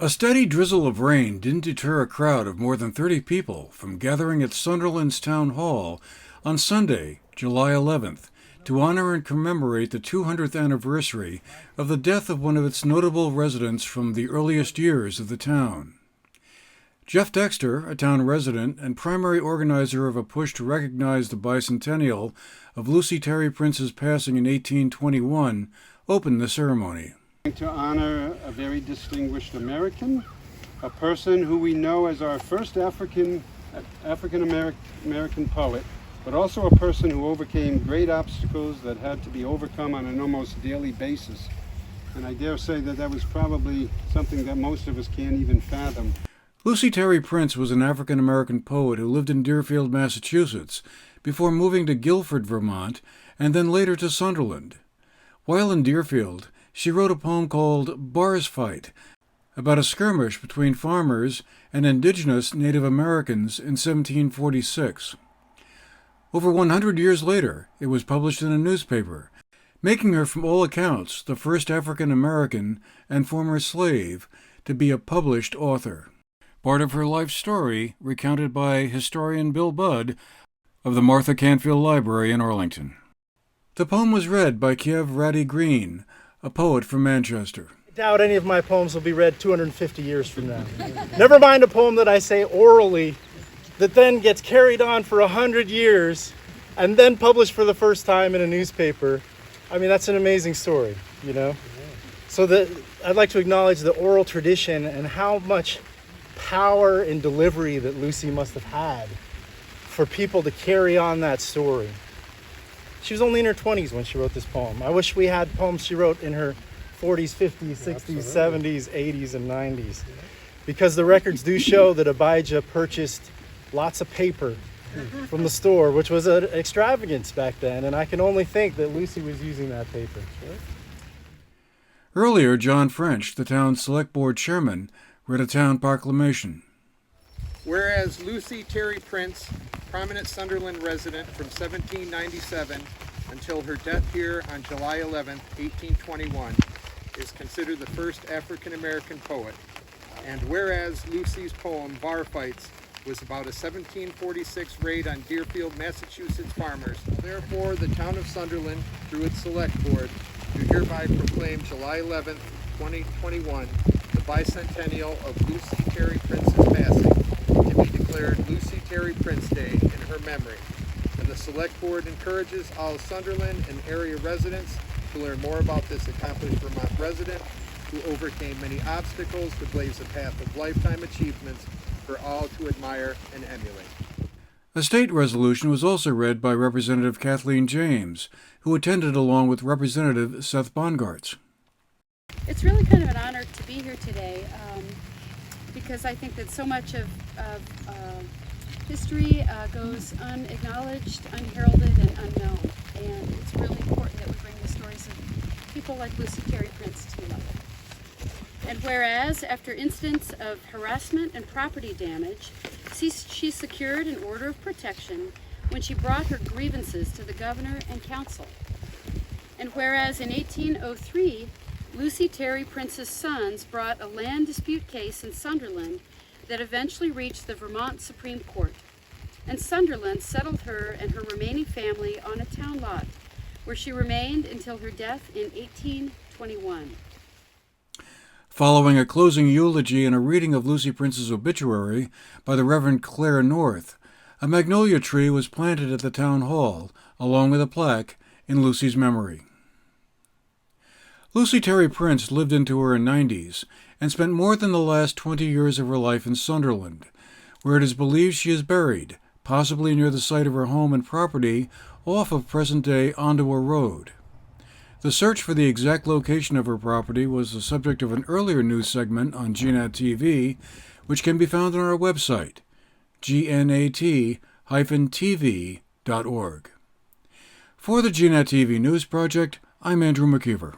A steady drizzle of rain didn't deter a crowd of more than 30 people from gathering at Sunderland's town hall on Sunday, July 11th, to honor and commemorate the 200th anniversary of the death of one of its notable residents from the earliest years of the town. Jeff Dexter, a town resident and primary organizer of a push to recognize the bicentennial of Lucy Terry Prince's passing in 1821, opened the ceremony. To honor a very distinguished American, a person who we know as our first African American poet, but also a person who overcame great obstacles that had to be overcome on an almost daily basis. And I dare say that was probably something that most of us can't even fathom. Lucy Terry Prince was an African American poet who lived in Deerfield, Massachusetts, before moving to Guilford, Vermont, and then later to Sunderland. While in Deerfield, she wrote a poem called Bars Fight, about a skirmish between farmers and indigenous Native Americans in 1746. Over 100 years later, it was published in a newspaper, making her, from all accounts, the first African American and former slave to be a published author. Part of her life story recounted by historian Bill Budd of the Martha Canfield Library in Arlington. The poem was read by Kiev Ratty Green, a poet from Manchester. I doubt any of my poems will be read 250 years from now. Never mind a poem that I say orally that then gets carried on for 100 years and then published for the first time in a newspaper. I mean, that's an amazing story, you know? So I'd like to acknowledge the oral tradition and how much power and delivery that Lucy must have had for people to carry on that story. She was only in her 20s when she wrote this poem. I wish we had poems she wrote in her 40s, 50s, 60s, 70s, 80s, and 90s. Because the records do show that Abijah purchased lots of paper from the store, which was an extravagance back then, and I can only think that Lucy was using that paper. Earlier, John French, the town's select board chairman, read a town proclamation. Whereas Lucy Terry Prince, prominent Sunderland resident from 1797 until her death here on July 11, 1821, is considered the first African American poet. And whereas Lucy's poem Bar Fights was about a 1746 raid on Deerfield, Massachusetts farmers, therefore the town of Sunderland, through its select board, do hereby proclaim July 11, 2021, the bicentennial of Lucy Terry Prince's passing, to be declared Lucy Terry Prince Day in her memory. And the Select Board encourages all Sunderland and area residents to learn more about this accomplished Vermont resident who overcame many obstacles to blaze a path of lifetime achievements for all to admire and emulate. A state resolution was also read by Representative Kathleen James, who attended along with Representative Seth Bongartz. It's really kind of an honor to be here today because I think that so much of history goes unacknowledged, unheralded, and unknown. And it's really important that we bring the stories of people like Lucy Terry Prince to light. And whereas, after incidents of harassment and property damage, she secured an order of protection when she brought her grievances to the governor and council. And whereas in 1803, Lucy Terry Prince's sons brought a land dispute case in Sunderland that eventually reached the Vermont Supreme Court. And Sunderland settled her and her remaining family on a town lot, where she remained until her death in 1821. Following a closing eulogy and a reading of Lucy Prince's obituary by the Reverend Claire North, a magnolia tree was planted at the town hall, along with a plaque in Lucy's memory. Lucy Terry Prince lived into her 90s and spent more than the last 20 years of her life in Sunderland, where it is believed she is buried, possibly near the site of her home and property off of present-day Ondawa Road. The search for the exact location of her property was the subject of an earlier news segment on GNAT-TV, which can be found on our website, gnat-tv.org. For the GNAT-TV News Project, I'm Andrew McKeever.